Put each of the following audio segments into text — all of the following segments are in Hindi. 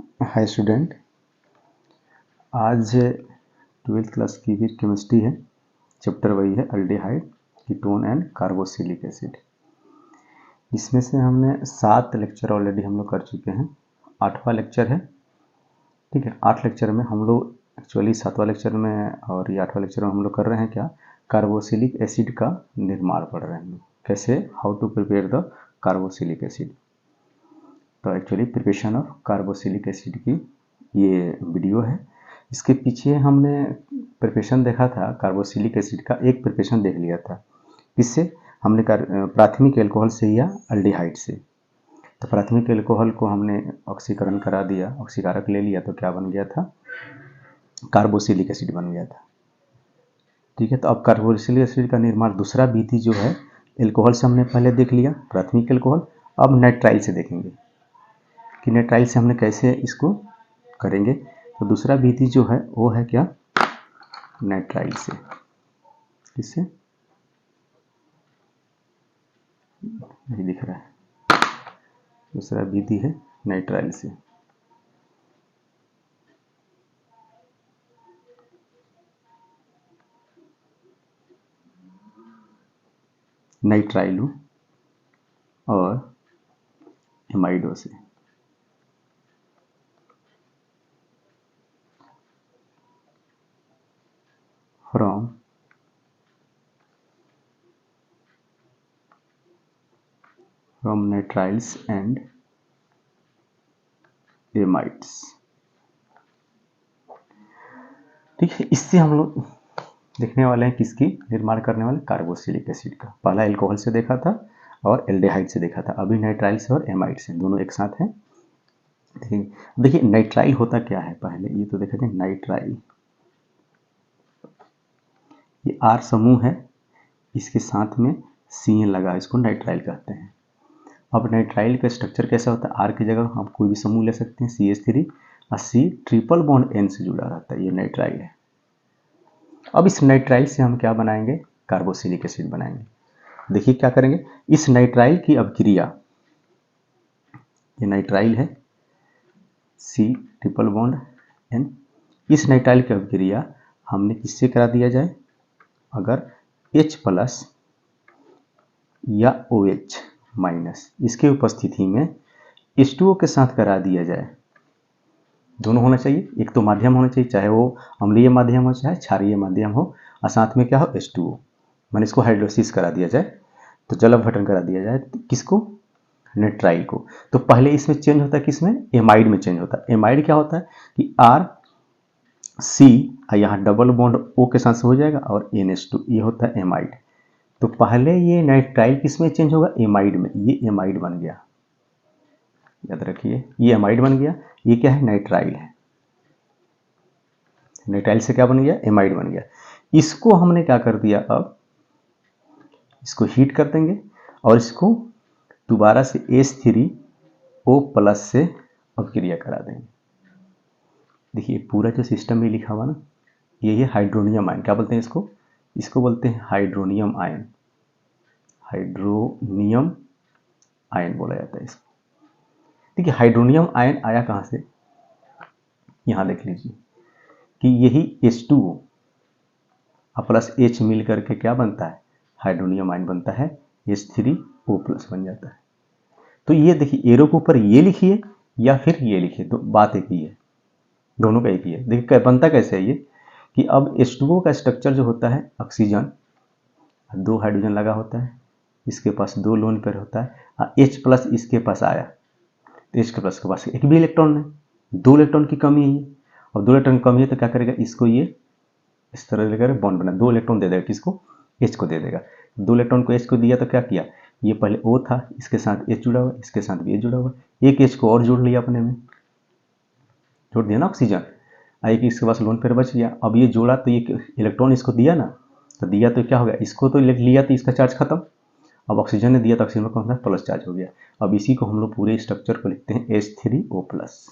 हाय स्टूडेंट, आज 12th क्लास की भी केमिस्ट्री है। चैप्टर वही है aldehyde, ketone and carboxylic acid. इसमें से हमने 7 लेक्चर ऑलरेडी हम लोग कर चुके हैं। 8वां लेक्चर है, ठीक है। 8 लेक्चर में हम लोग एक्चुअली 7वां लेक्चर में और ये 8वां लेक्चर में हम लोग कर रहे हैं क्या, कार्बोक्सिलिक एसिड का निर्माण पढ़ रहे हैं। कैसे, how to prepare the carboxylic acid. तो actually preparation of carboxylic acid की ये वीडियो है। इसके पीछे हमने प्रिपरेशन देखा था, कार्बोक्सिलिक एसिड का एक प्रिपरेशन देख लिया था। किससे हमने प्राथमिक एल्कोहल से या अल्डिहाइड से। तो प्राथमिक एल्कोहल को हमने ऑक्सीकरण करा दिया, ऑक्सीकारक ले लिया, तो क्या बन गया था, कार्बोक्सिलिक एसिड बन गया था। ठीक है, तो अब कार्बोक्सिलिक एसिड का निर्माण दूसरा विधि जो है, एल्कोहल से हमने पहले देख लिया प्राथमिक एल्कोहल। अब नाइट्राइल से देखेंगे कि नाइट्राइल से हमने कैसे इसको करेंगे। तो दूसरा विधि जो है वो है क्या, नाइट्राइल से। किससे, नहीं दिख रहा है, दूसरा विधि है नाइट्राइल से। नाइट्राइलो और एमाइडो से। From nitriles and amides. ठीक है, इससे हम लोग देखने वाले हैं किसकी निर्माण करने वाले, कार्बोक्सिलिक एसिड का। पहला एल्कोहल से देखा था और एल्डिहाइड से देखा था, अभी नाइट्राइल से और एमाइड से, दोनों एक साथ हैं। देखिए नाइट्राइल होता क्या है, पहले ये तो देखा जाए। नाइट्राइल ये आर समूह है, इसके साथ में सी लगा, इसको नाइट्राइल कहते हैं। अब नाइट्राइल का स्ट्रक्चर कैसा होता है, आर की जगह हम कोई भी समूह ले सकते हैं, CH3 और C ट्रिपल बॉन्ड N से जुड़ा रहता है, ये नाइट्राइल है। अब इस नाइट्राइल से हम क्या बनाएंगे, कार्बोक्सिलिक एसिड बनाएंगे। देखिए क्या करेंगे, इस नाइट्राइल की अभिक्रिया, ये नाइट्राइल है C ट्रिपल बॉन्ड N, इस नाइट्राइल की अभिक्रिया हमने किससे करा दिया जाए, अगर H प्लस या OH माइनस इसके उपस्थिति में H2O के साथ करा दिया जाए। दोनों होना चाहिए, एक तो माध्यम होना चाहिए, चाहे वो अम्लीय माध्यम हो चाहे क्षारीय माध्यम हो, और साथ में क्या हो, H2O। मैंने इसको हाइड्रोलिसिस करा दिया जाए, तो जल अपघटन करा दिया जाए, किसको, नाइट्राइल को। तो पहले इसमें चेंज होता है, किसमें, एमाइड में चेंज होता है। एमाइड क्या होता है कि आर सी यहाँ डबल बॉन्ड O के साथ से हो जाएगा और NH2, ये होता है एमाइड। तो पहले ये नाइट्राइल किसमें चेंज होगा, एमाइड में, ये एमाइड बन गया, याद रखिए ये एमाइड बन गया। ये क्या है, नाइट्राइल है। नाइट्राइल से क्या बन गया, एमाइड बन गया। इसको हमने क्या कर दिया, अब इसको हीट कर देंगे और इसको दोबारा से H3O प्लस से अभिक्रिया करा देंगे। देखिए पूरा जो सिस्टम में लिखा हुआ ना, ये हाइड्रोनियम आयन, क्या बोलते हैं इसको, इसको बोलते हैं हाइड्रोनियम आयन। हाइड्रोनियम आयन बोला जाता है इसको। देखिए हाइड्रोनियम आयन आया कहाँ से, यहाँ देख लीजिए कि यही H2O प्लस H मिल करके क्या बनता है, हाइड्रोनियम आयन बनता है, H3O प्लस बन जाता है। तो ये देखिए एरो के ऊपर ये लिखिए या फिर ये लिखिए, तो बात एक ही है, दोनों का एक ही है। देखिए बनता कैसे है ये, कि अब H2O का स्ट्रक्चर जो होता है, ऑक्सीजन 2 हाइड्रोजन लगा होता है, इसके पास 2 लोन पेयर होता है, H प्लस इसके पास आया, तो H के प्लस के पास एक भी इलेक्ट्रॉन नहीं, 2 इलेक्ट्रॉन की कमी है। और 2 इलेक्ट्रॉन की कमी है तो क्या करेगा, इसको ये इस तरह लेकर बॉन्ड बना, 2 इलेक्ट्रॉन दे देगा, किसको, H को दे देगा। 2 इलेक्ट्रॉन को H को दिया तो क्या किया, ये पहले O था, इसके साथ H जुड़ा हुआ, इसके साथ भी H जुड़ा हुआ, एक H को और जोड़ लिया अपने में, जोड़ दिया ना ऑक्सीजन, एक इसके पास लोन पेयर बच गया। अब ये जोड़ा तो ये इलेक्ट्रॉन इसको दिया ना, तो दिया तो क्या हो गया, इसको तो लिया तो इसका चार्ज खत्म। अब ऑक्सीजन ने दिया तो ऑक्सीजन में कौन सा प्लस चार्ज हो गया। अब इसी को हम लोग पूरे स्ट्रक्चर को लिखते हैं H3O प्लस।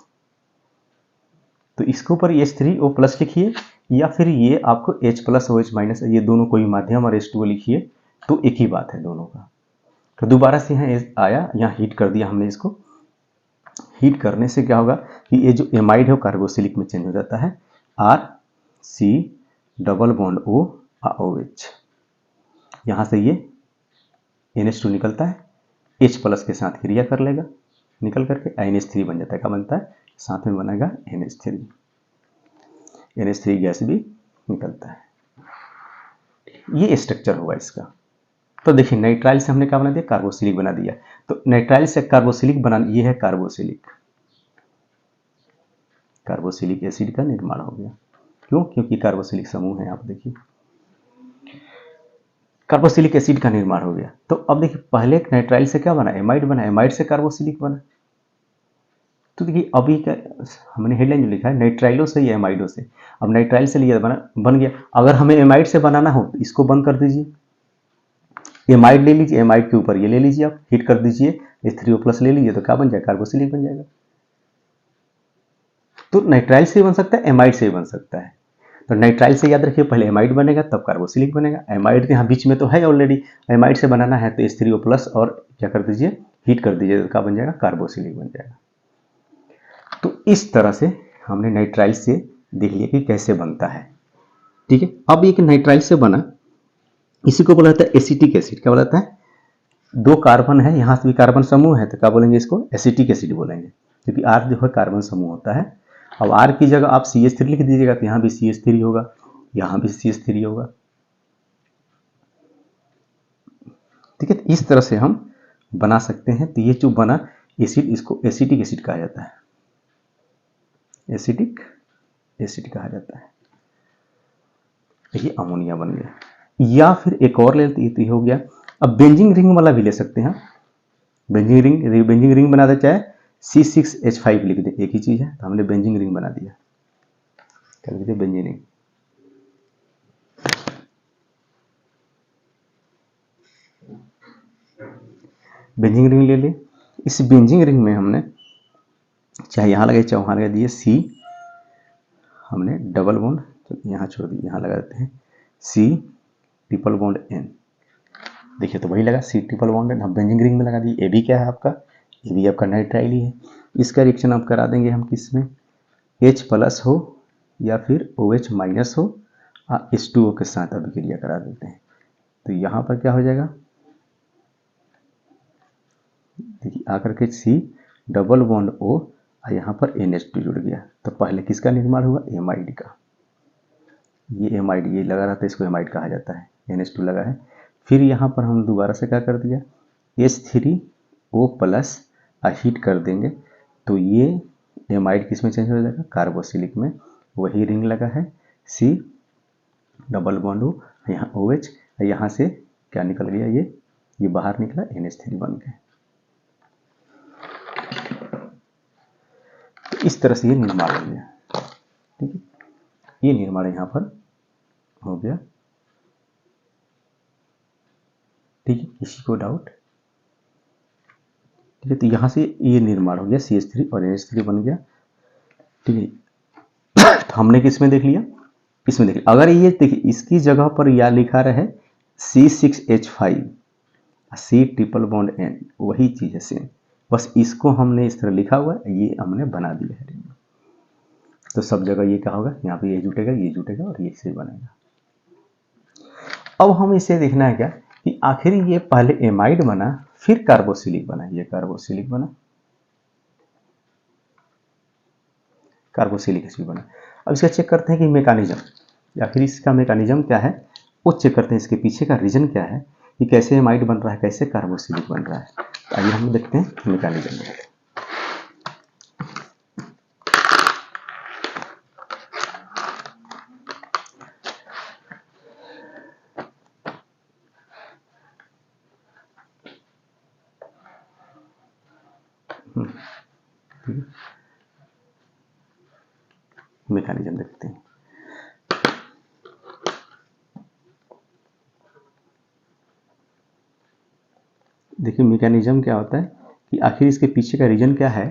तो इसके ऊपर H3O प्लस लिखिए या फिर ये आपको H प्लस OH माइनस, ये दोनों कोई माध्यम और H2O लिखिए, तो एक ही बात है दोनों का। तो दोबारा से यहाँ आया, यहाँ हीट कर दिया हमने, इसको हीट करने से क्या होगा कि ये जो एमाइड है वो कार्बोक्सिलिक में चेंज हो जाता है, RC double bond O OH। यहाँ से ये NH2 निकलता है, H प्लस के साथ क्रिया कर लेगा, निकल करके NH3 बन जाता है। क्या बनता है? साथ में बनेगा NH3 गैस भी निकलता है। ये स्ट्रक्चर होगा इसका। तो देखिए नाइट्राइल से हमने क्या बना दिया? कार्बोक्सिलिक बना दिया। तो नाइट्राइल से कार्बोक्सिलिक बना, ये है कार्बोक्सिलिक एसिड का निर्माण हो गया। क्यों? क्योंकि कार्बोक्सिलिक समूह है। आप देखिए कार्बोक्सिलिक एसिड का निर्माण हो गया। तो अब देखिए पहले नाइट्राइल से क्या बना? एमाइड बना, एमाइड से कार्बोक्सिलिक बना। तो देखिए अभी क्या हमने हेडलाइन जो लिखा है, नाइट्राइलो से या एमाइडो से। अब नाइट्राइल से लिया बन गया। अगर हमें एमाइड से बनाना हो तो इसको बंद कर दीजिए, एमाइड ले लीजिए, एमाइड के ऊपर ये ले लीजिए, आप हीट कर दीजिए, H3O+ ले लीजिए, तो क्या बन जाएगा? कार्बोक्सिलिक बन जाएगा। तो नाइट्राइल से बन सकता है, एमाइड से बन सकता है। तो नाइट्राइल से याद रखिए पहले एमाइड बनेगा तब कार्बोक्सिलिक बनेगा। एमाइड तो यहाँ बीच में तो है ऑलरेडी, एमाइड से बनाना है तो H3O+ और क्या कर दीजिए? हीट कर दीजिए, तो क्या बन जाएगा? कार्बोक्सिलिक बन जाएगा। तो इस तरह से हमने नाइट्राइल से देख लिया कि कैसे बनता है। ठीक है, अब एक नाइट्राइल से बना, इसी को बोला जाता है एसिटिक एसिड। क्या बोला जाता है? 2 कार्बन है, यहाँ से भी कार्बन समूह है, तो क्या बोलेंगे? इसको एसिटिक एसिड बोलेंगे, क्योंकि R जो है कार्बन समूह होता है। अब R की जगह आप CH3 लिख दीजिएगा, तो यहाँ भी CH3 होगा, यहाँ भी CH3 होगा। ठीक है, इस तरह से हम बना सकते हैं। तो ये जो बना एसिड, इसको एसिटिक एसिड कहा जाता है, एसिटिक एसिड कहा जाता है। ये अमोनिया बन गया। या फिर एक और ले लेते, ये हो गया। अब बेंजीन रिंग वाला भी ले सकते हैं। बेंजीन रिंग बना दे, चाहे C6H5 लिख दे, एक ही चीज है। तो हमने बेंजीन रिंग बना दिया, क्या लिख दिया? Benzene ring. बेंजीन रिंग ले ले। इस बेंजीन रिंग में हमने चाहे यहाँ लगे चाहे वहाँ लगा दिए, C हमने डबल बॉन्ड, तो यहाँ छोड़ दिए, यहाँ लगा देते हैं C ट्रिपल बॉन्ड N। देखिए तो वही लगा C ट्रिपल बॉन्ड N। हम बेंजीन रिंग में लगा दिए। ये भी क्या है आपका? ये भी आपका नाइट्राइल ही है। इसका रिएक्शन आप करा देंगे हम किस में? H+ हो या फिर OH- हो, H2O के साथ अभिक्रिया करा देते हैं। तो यहाँ पर क्या हो जाएगा? देखिए आकर के C डबल बॉन्ड O और यहाँ पर NH2 जुड़ गया। तो पहले किसका निर्माण हुआ? एमाइड का। ये एमाइड, ये लगा रहता है, इसको एमाइड कहा जाता है, NH2 लगा है। फिर यहाँ पर हम दोबारा से क्या कर दिया? H3O+ हीट कर देंगे, तो ये एमाइड किस में चेंज हो जाएगा? कार्बोक्सिलिक में। वही रिंग लगा है, C डबल बॉन्ड O, यहाँ OH, यहाँ से क्या निकल गया? ये बाहर निकला, NH3 बन गया। तो इस तरह से ये निर्माण हो गया। ठीक है, ये निर्माण यहाँ पर हो गया। ठीक है, किसी को डाउट? ठीक है, तो यहाँ से ये निर्माण हो गया, CH3 और NH3 बन गया। ठीक है, तो हमने किस में देख लिया? इसमें देख लिया। अगर ये देखिए इसकी जगह पर या लिखा रहे C6H5 C triple bond N, वही चीज है सेम, बस इसको हमने इस तरह लिखा हुआ है, ये हमने बना दिया है। तो सब जगह ये क्या होगा? यहाँ पे ये जुटेगा और ये से बनेगा। अब हम इसे देखना है क्या कि आखिर ये पहले एमाइड बना फिर कार्बोक्सिलिक बना, ये कार्बोक्सिलिक बना, कार्बोक्सिलिक एसिड बना। अब इसका चेक करते हैं कि मैकेनिज्म, या फिर इसका मैकेनिज्म क्या है वो चेक करते हैं। इसके पीछे का रीजन क्या है कि कैसे एमाइड बन रहा है, कैसे कार्बोक्सिलिक बन रहा है। तो आइए हम देखते हैं मैकेनिज्म। मैकेनिज्म देखते हैं। देखिए मैकेनिज्म क्या होता है कि आखिर इसके पीछे का रीजन क्या है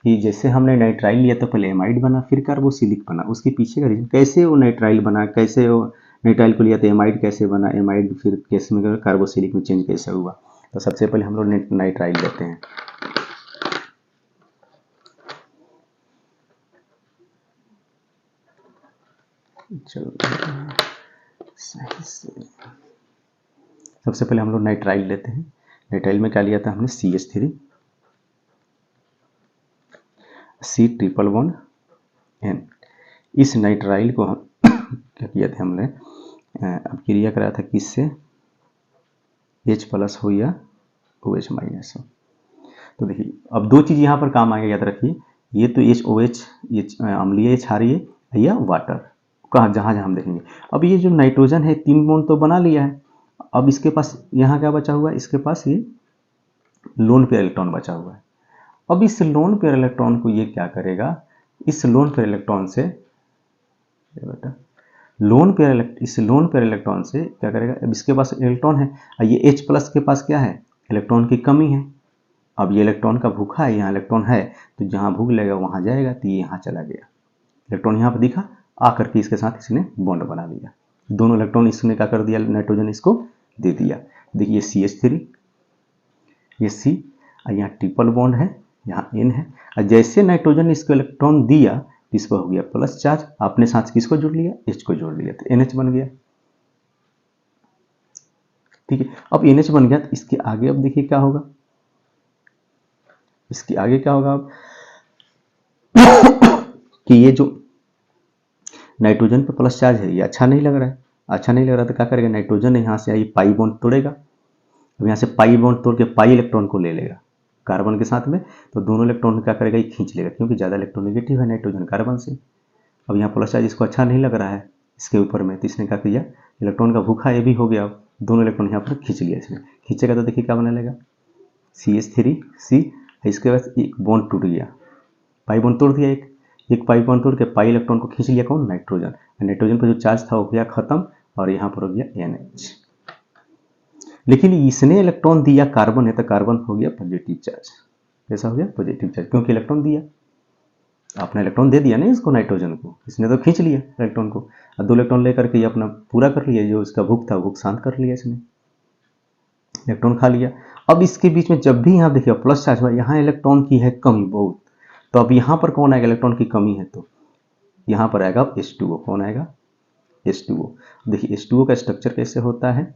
कि जैसे हमने नाइट्राइल लिया तो पहले एमाइड बना फिर कार्बोक्सिलिक बना, उसके पीछे का रीजन कैसे वो नाइट्राइल बना, कैसे वो नाइट्राइल को लिया तो एमाइड कैसे बना, एमाइड फिर कैसे में कार्बोक्सिलिक में चेंज कैसे हुआ। तो सबसे पहले हम लोग नाइट्राइल लेते हैं। चलो सही से सबसे पहले हम लोग नाइट्राइल लेते हैं। नाइट्राइल में क्या लिया था हमने, CH3 C triple bond N। इस नाइट्राइल को हम क्या किया था हमने, अब क्रिया कराया था किससे, H प्लस हो या OH माइनस हो। तो देखिए अब दो चीज़ यहाँ पर काम आएगा, याद रखिए, ये तो HOH ये अम्लीय क्षारीय या वाटर, कहाँ जहाँ जहाँ हम देखेंगे। अब ये जो नाइट्रोजन है 3 बॉन्ड तो बना लिया है, अब इसके पास यहाँ क्या बचा हुआ है, इसके पास ये लोन पेयर इलेक्ट्रॉन बचा हुआ है। अब इस लोन पेयर इलेक्ट्रॉन को ये क्या करेगा, इस लोन पेयर इलेक्ट्रॉन से बेटा इस लोन पेयर इलेक्ट्रॉन से क्या करेगा, अब इसके पास इलेक्ट्रॉन है, ये H प्लस के पास क्या है, इलेक्ट्रॉन की कमी है। अब ये इलेक्ट्रॉन का भूखा है, यहाँ इलेक्ट्रॉन है तो जहाँ भूख लगेगा वहाँ जाएगा, तो ये यहाँ चला गया, इलेक्ट्रॉन यहाँ पर दिखा, आकर के इसके साथ इसने बॉन्ड बना लिया, दोनों इलेक्ट्रॉन इसने क्या कर दिया, नाइट्रोजन इसको दे दिया। देखिए CH3 ये C, और यहाँ ट्रिपल बॉन्ड है, यहाँ N है, और जैसे नाइट्रोजन इसको इलेक्ट्रॉन दिया तो इस पर हो गया प्लस चार्ज, आपने साथ किसको जोड़ लिया, H को जोड़ लिया, तो NH बन गया। ठीक है, अब NH बन गया तो इसके आगे अब देखिए क्या होगा, इसके आगे क्या होगा अब कि ये जो नाइट्रोजन पे प्लस चार्ज है ये अच्छा नहीं लग रहा है, अच्छा नहीं लग रहा तो क्या करेगा, नाइट्रोजन यहाँ से आई पाई बॉन्ड तोड़ेगा, अब यहाँ से पाई बॉन्ड तोड़ के पाई इलेक्ट्रॉन को ले लेगा कार्बन के साथ में, तो दोनों इलेक्ट्रॉन क्या करेगा, ये खींच लेगा, क्योंकि ज़्यादा इलेक्ट्रोनेगेटिव है नाइट्रोजन कार्बन से। अब यहाँ प्लस चार्ज इसको अच्छा नहीं लग रहा है इसके ऊपर में, तो इसने क्या किया, इलेक्ट्रॉन का भूखा ये भी हो गया, अब दोनों इलेक्ट्रॉन यहाँ पर खींच लिया इसने, खींचेगा तो देखिए क्या बना लेगा, CH3C, इसके बाद एक बॉन्ड टूट गया, पाई बॉन्ड तोड़ दिया, एक पाई बॉन्ड तोड़ के पाई इलेक्ट्रॉन को खींच लिया कौन, नाइट्रोजन, नाइट्रोजन पर जो चार्ज था वो गया खत्म, और यहाँ पर हो गया NH। लेकिन इसने इलेक्ट्रॉन दिया कार्बन है, तो कार्बन हो गया पॉजिटिव चार्ज, कैसा हो गया, पॉजिटिव चार्ज, क्योंकि इलेक्ट्रॉन दिया, आपने इलेक्ट्रॉन दे दिया ना इसको, नाइट्रोजन को, इसने तो खींच लिया इलेक्ट्रॉन को, और 2 इलेक्ट्रॉन लेकर के ये अपना पूरा कर लिया, जो इसका भूख था भूख शांत कर लिया, इसने इलेक्ट्रॉन खा लिया। अब इसके बीच में जब भी यहाँ देखिए प्लस चार्ज हुआ, यहाँ इलेक्ट्रॉन की है कमी बहुत, तो अब यहाँ पर कौन आएगा, इलेक्ट्रॉन की कमी है तो यहाँ पर आएगा H2O, कौन आएगा, H2O। देखिए H2O का स्ट्रक्चर कैसे होता है,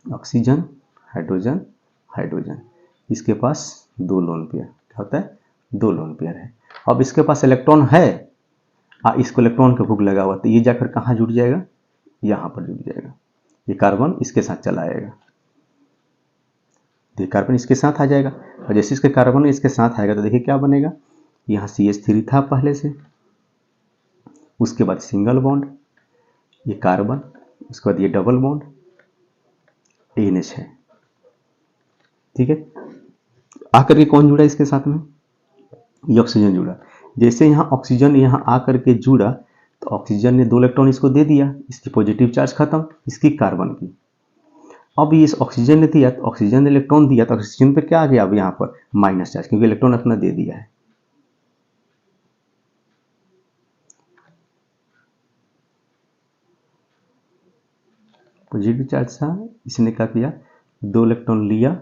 ऑक्सीजन हाइड्रोजन हाइड्रोजन, इसके पास 2 लोन पेयर, क्या होता है, 2 लोन पेयर है। अब इसके पास इलेक्ट्रॉन है, इसको इलेक्ट्रॉन का भूख लगा हुआ, तो ये जाकर कहाँ जुड़ जाएगा, यहाँ पर जुड़ जाएगा, ये कार्बन इसके साथ चला आएगा, तो कार्बन इसके साथ आ जाएगा, और जैसे इसके कार्बन इसके साथ आएगा तो देखिए क्या बनेगा, यहाँ CH3 था पहले से, उसके बाद सिंगल बॉन्ड, ये कार्बन, उसके बाद ये डबल बॉन्ड NH है। ठीक है, आकर के कौन जुड़ा इसके साथ में, ये ऑक्सीजन जुड़ा, जैसे यहाँ ऑक्सीजन यहाँ आकर के जुड़ा तो ऑक्सीजन ने 2 इलेक्ट्रॉन इसको दे दिया, इसकी पॉजिटिव चार्ज खत्म, इसकी कार्बन की। अब ये ऑक्सीजन ने दिया तो ऑक्सीजन ने इलेक्ट्रॉन दिया, तो ऑक्सीजन पे क्या आ गया, अब यहाँ पर माइनस चार्ज, क्योंकि इलेक्ट्रॉन अपना दे दिया है। पॉजिटिव चार्ज था, इसने क्या किया, 2 इलेक्ट्रॉन लिया,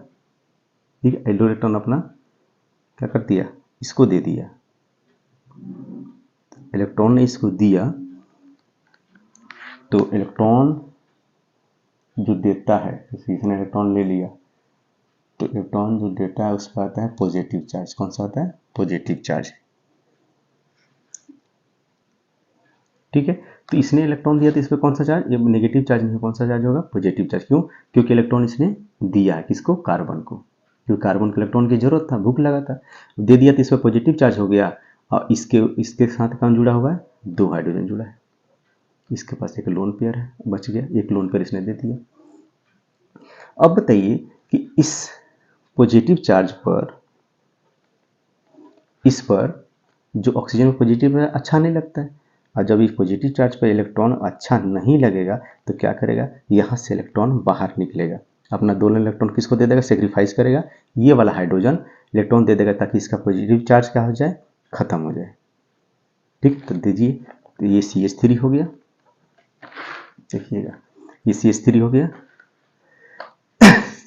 ठीक है, 2 इलेक्ट्रॉन अपना क्या कर दिया, इसको दे दिया, इलेक्ट्रॉन ने इसको दिया, तो इलेक्ट्रॉन जो देता है, इसने इलेक्ट्रॉन ले लिया, तो इलेक्ट्रॉन जो देता है उसका आता है पॉजिटिव चार्ज, कौन सा आता है, पॉजिटिव चार्ज। ठीक है, तो इसने इलेक्ट्रॉन दिया तो इस पर कौन सा चार्ज, ये नेगेटिव चार्ज नहीं है, कौन सा चार्ज होगा, पॉजिटिव चार्ज। क्यों, क्योंकि इलेक्ट्रॉन इसने दिया है किसको, कार्बन को, क्योंकि कार्बन को इलेक्ट्रॉन की जरूरत था, भूख लगा था, दे दिया तो इस पर पॉजिटिव चार्ज हो गया, और इसके साथ कौन जुड़ा हुआ है, 2 हाइड्रोजन जुड़ा है, इसके पास एक लोन पेयर है, बच गया, एक लोन पेयर इसने दे दिया। अब बताइए कि इस पॉजिटिव चार्ज पर, इस पर जो ऑक्सीजन पॉजिटिव है अच्छा नहीं लगता है, और जब इस पॉजिटिव चार्ज पर इलेक्ट्रॉन अच्छा नहीं लगेगा तो क्या करेगा, यहाँ से इलेक्ट्रॉन बाहर निकलेगा, अपना 2 इलेक्ट्रॉन किसको दे देगा, सेक्रीफाइस करेगा, ये वाला हाइड्रोजन इलेक्ट्रॉन दे देगा, ताकि इसका पॉजिटिव चार्ज क्या हो जाए, खत्म हो जाए। ठीक, तो दीजिए, तो ये CH3 हो गया, देखिएगा ये CH3 हो गया,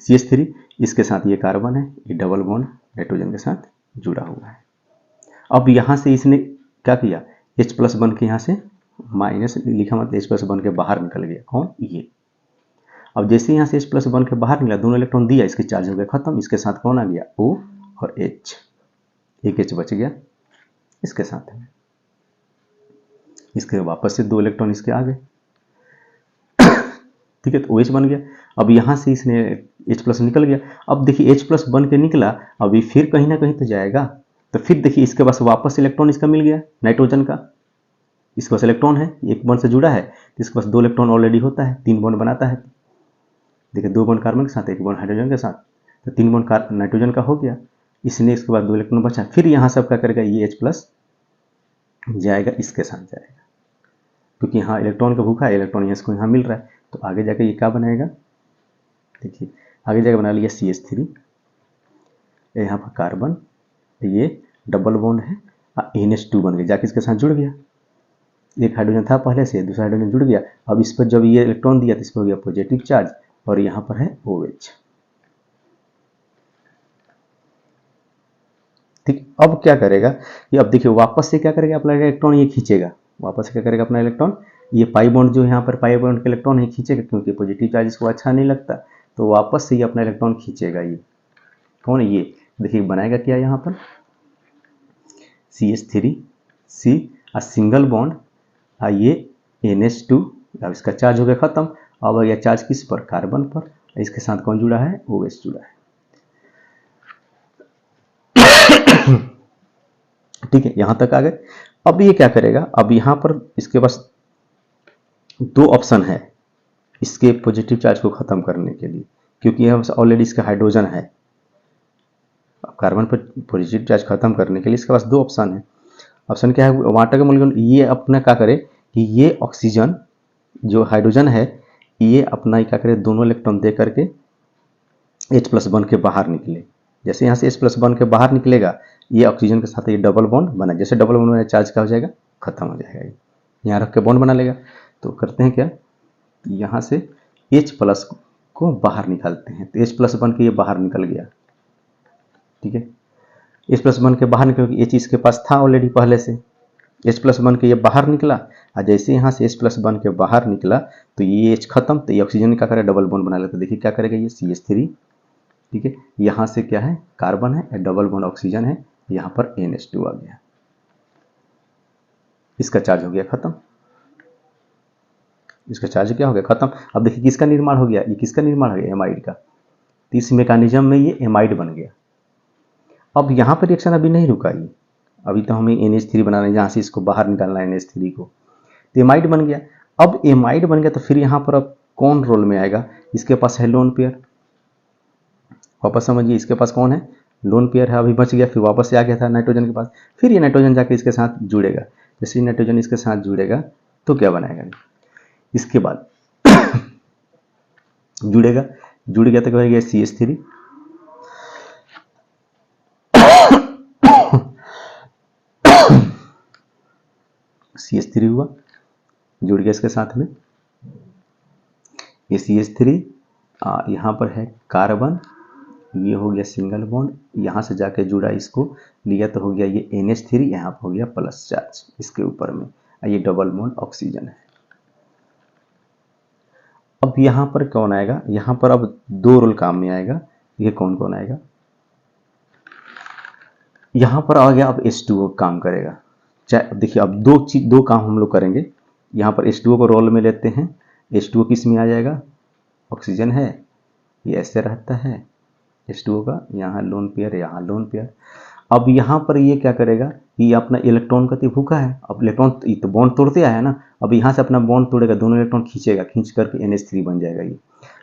CH3, इसके साथ ये कार्बन है, ये डबल बॉन्ड नाइट्रोजन के साथ जुड़ा हुआ है। अब यहाँ से इसने क्या किया, H प्लस बन के यहाँ से माइनस लिखा मतलब H प्लस बन के बाहर निकल गया, कौन, ये। अब जैसे यहाँ से H प्लस बन के बाहर निकला, दोनों इलेक्ट्रॉन दिया, इसके चार्ज हो गया खत्म, इसके साथ कौन आ गया, O और H, एक H बच गया इसके साथ में, इसके वापस से 2 इलेक्ट्रॉन इसके आ गए, ठीक है, तो OH बन गया। अब यहाँ से इसने H प्लस निकल गया, अब देखिए H प्लस बन के निकला, अभी फिर कहीं ना कहीं तो जाएगा, तो फिर देखिए इसके पास वापस इलेक्ट्रॉन इसका मिल गया नाइट्रोजन का, इसके पास इलेक्ट्रॉन है, एक बॉन्ड से जुड़ा है, तो इसके पास 2 इलेक्ट्रॉन ऑलरेडी होता है, 3 बॉन्ड बनाता है, देखिए 2 बॉन्ड कार्बन के साथ, 1 बॉन्ड हाइड्रोजन के साथ, तो 3 बॉन्ड नाइट्रोजन का हो गया, इसने इसके बाद 2 इलेक्ट्रॉन बचा, फिर यहाँ सब क्या करेगा, ये H प्लस जाएगा, इसके साथ जाएगा, क्योंकि यहाँ इलेक्ट्रॉन का भूखा है, इलेक्ट्रॉन इसको यहाँ मिल रहा है, तो आगे जाकर ये क्या बनाएगा, देखिए आगे जाकर बना लिया CH3, यहाँ पर कार्बन, ये डबल बॉन्ड है, NH2 बन गया, जाके इसके साथ जुड़ गया, एक हाइड्रोजन था पहले से, दूसरा हाइड्रोजन जुड़ गया, अब इस पर जब ये इलेक्ट्रॉन दिया तो इस पर हो गया पॉजिटिव चार्ज, और यहाँ पर है OH, ठीक। अब क्या करेगा कि अब देखिए वापस से क्या करेगा, अपना इलेक्ट्रॉन ये खींचेगा, वापस से क्या करेगा अपना इलेक्ट्रॉन, ये पाई बॉन्ड जो यहाँ पर पाई बॉन्ड के इलेक्ट्रॉन है खींचेगा, क्योंकि पॉजिटिव चार्ज इसको अच्छा नहीं लगता, तो वापस से ये अपना इलेक्ट्रॉन खींचेगा, ये कौन है, ये देखिए बनाएगा क्या यहाँ पर CH3C और सिंगल बॉन्ड, ये NH2, अब इसका चार्ज हो गया खत्म, अब आ गया चार्ज किस पर, कार्बन पर, इसके साथ कौन जुड़ा है, OH जुड़ा है, ठीक है, यहां तक आ गए। अब ये क्या करेगा, अब यहां पर इसके पास 2 ऑप्शन है इसके पॉजिटिव चार्ज को खत्म करने के लिए, क्योंकि यह ऑलरेडी इसका हाइड्रोजन है, कार्बन पर पॉजिटिव चार्ज खत्म करने के लिए इसके पास 2 ऑप्शन है। ऑप्शन क्या है, वाटर का मॉलिक्यूल ये अपना क्या करे कि ये ऑक्सीजन जो हाइड्रोजन है, ये अपना क्या करे, दोनों इलेक्ट्रॉन दे करके H प्लस बन के बाहर निकले, जैसे यहाँ से H प्लस बन के बाहर निकलेगा, ये ऑक्सीजन के साथ ये डबल बॉन्ड बना, जैसे डबल बॉन्ड बना चार्ज क्या हो जाएगा, खत्म हो जाएगा, ये यहाँ रख के बॉन्ड बना लेगा। तो करते हैं क्या, यहाँ से H प्लस को बाहर निकालते हैं, तो H प्लस बन के ये बाहर निकल गया, ठीक है, H प्लस बन के बाहर निकल, H इसके पास था ऑलरेडी पहले से, H प्लस बन के ये बाहर निकला, और जैसे यहाँ से H प्लस बन के बाहर निकला तो ये H खत्म, तो ये ऑक्सीजन क्या करेगा, डबल बॉन्ड बना लेता है, देखिए क्या करेगा ये CH3, ठीक है, यहाँ से क्या है, कार्बन है, डबल बॉन्ड ऑक्सीजन है, यहाँ पर NH2 आ गया, इसका चार्ज हो गया खत्म, इसका चार्ज क्या हो गया खत्म। अब देखिए किसका निर्माण हो गया, ये किसका निर्माण हो गया, एमाइड का, तो इस मैकेनिज्म में ये एमाइड बन गया। अब यहाँ पर रिएक्शन अभी नहीं रुका, ये अभी तो हमें NH3 बनाना है, जहाँ से इसको बाहर निकालना है NH3 को, तो एमाइड बन गया। अब एमाइड बन गया तो फिर यहाँ पर अब कौन रोल में आएगा, इसके पास है लोन पेयर, वापस समझिए इसके पास कौन है, लोन पेयर है, अभी बच गया, फिर वापस से आ गया था नाइट्रोजन के पास, फिर ये नाइट्रोजन जाके इसके साथ जुड़ेगा, जैसे नाइट्रोजन इसके साथ जुड़ेगा तो क्या बनाएगा, इसके बाद जुड़ेगा, जुड़ गया तो क्या होगा CH3, CH3 हुआ, जुड़ गया इसके साथ में, ये CH3, यहाँ पर है कार्बन, ये हो गया सिंगल बॉन्ड, यहाँ से जाके जुड़ा, इसको लिया तो हो गया ये NH3, यहाँ पर हो गया प्लस चार्ज इसके ऊपर में, ये डबल बॉन्ड ऑक्सीजन है। अब यहाँ पर कौन आएगा, यहाँ पर अब 2 रोल काम में आएगा, ये कौन कौन आएगा, यहाँ पर आ गया अब H2O काम करेगा, चाहे देखिए अब 2 काम हम लोग करेंगे, यहाँ पर H2O को रोल में लेते हैं, H2O किस में आ जाएगा, ऑक्सीजन है, ये ऐसे रहता है H2O का, यहाँ लोन पेयर, यहाँ लोन पेयर। अब यहाँ पर ये क्या करेगा कि ये अपना इलेक्ट्रॉन का तो भूखा है, अब इलेक्ट्रॉन तो बॉन्ड तोड़ते आया ना, अब यहाँ से अपना बॉन्ड तोड़ेगा, दोनों इलेक्ट्रॉन खींचेगा, खींच करके NH3 बन जाएगा ये,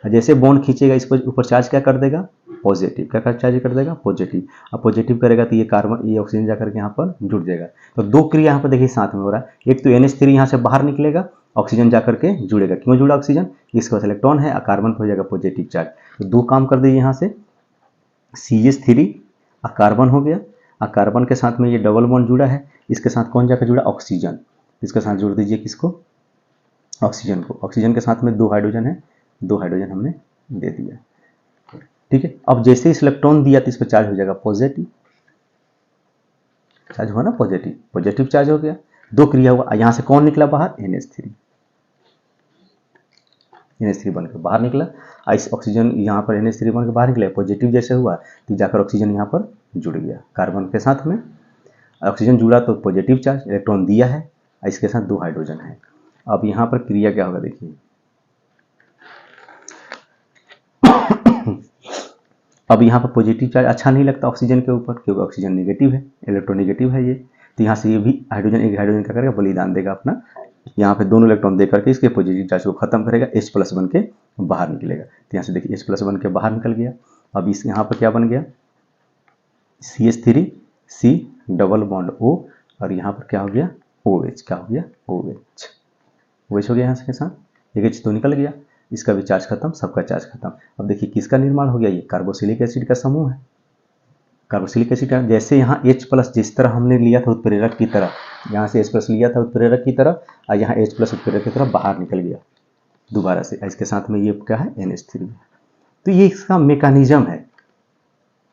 जैसे बॉन्ड खींचेगा इस पर ऊपर चार्ज क्या कर देगा, पॉजिटिव, क्या चार्ज कर देगा, पॉजिटिव, अब पॉजिटिव करेगा तो ये कार्बन, ये ऑक्सीजन जाकर के यहाँ पर जुड़ जाएगा। तो 2 क्रिया यहाँ पर देखिए साथ में हो रहा है, एक तो NH3 यहाँ से बाहर निकलेगा, ऑक्सीजन जाकर के जुड़ेगा, क्यों जुड़ा ऑक्सीजन, इसके पास इलेक्ट्रॉन है, कार्बन पर हो जाएगा पॉजिटिव चार्ज, तो 2 काम कर दिए यहाँ से, CH3 कार्बन हो गया, कार्बन के साथ में ये डबल बॉन्ड जुड़ा है, इसके साथ कौन जाकर जुड़ा, ऑक्सीजन, इसके साथ जोड़ दीजिए किसको, ऑक्सीजन को, ऑक्सीजन के साथ में 2 हाइड्रोजन है, 2 हाइड्रोजन हमने दे दिया, ठीक है। अब जैसे इस इलेक्ट्रॉन दिया तो इस पर चार्ज हो जाएगा पॉजिटिव, चार्ज हुआ ना पॉजिटिव, पॉजिटिव चार्ज हो गया, दो क्रिया हुआ, यहाँ से कौन निकला बाहर, NH3, NH3 बनकर बाहर निकला। इस ऑक्सीजन यहाँ पर NH3 बनकर बाहर निकला, पॉजिटिव जैसे हुआ तो जाकर ऑक्सीजन यहाँ पर जुड़ गया कार्बन के साथ में। ऑक्सीजन जुड़ा तो पॉजिटिव चार्ज, इलेक्ट्रॉन दिया है, इसके साथ 2 हाइड्रोजन है। अब यहाँ पर क्रिया क्या होगा देखिए, अब यहाँ पर पॉजिटिव चार्ज अच्छा नहीं लगता ऑक्सीजन के ऊपर, क्योंकि ऑक्सीजन नेगेटिव है, इलेक्ट्रोनेगेटिव है ये, तो यहाँ से ये भी हाइड्रोजन, एक हाइड्रोजन क्या करेगा, बलिदान देगा अपना, यहाँ पे दोनों इलेक्ट्रॉन दे करके इसके पॉजिटिव चार्ज को खत्म करेगा, H+ बन के बाहर निकलेगा। तो यहाँ से देखिए H+ बन के बाहर निकल गया। अब इस यहाँ पर क्या बन गया, CH3 C double bond O, और यहाँ पर क्या हो गया, OH, क्या हो गया, OH हो गया यहाँ के साथ, एक H तो निकल गया, इसका भी चार्ज खत्म, सबका चार्ज खत्म। अब देखिए किसका निर्माण हो गया, ये कार्बोक्सिलिक एसिड का समूह है। कार्बोक्सिलिक एसिड का जैसे यहाँ H+ जिस तरह हमने लिया था उत्प्रेरक की तरह, यहाँ से H+ लिया था उत्प्रेरक की तरह, और यहाँ H+ उत्प्रेरक की तरह बाहर निकल गया दोबारा से, इसके साथ में ये क्या है, NH3। तो ये इसका मेकानिज्म है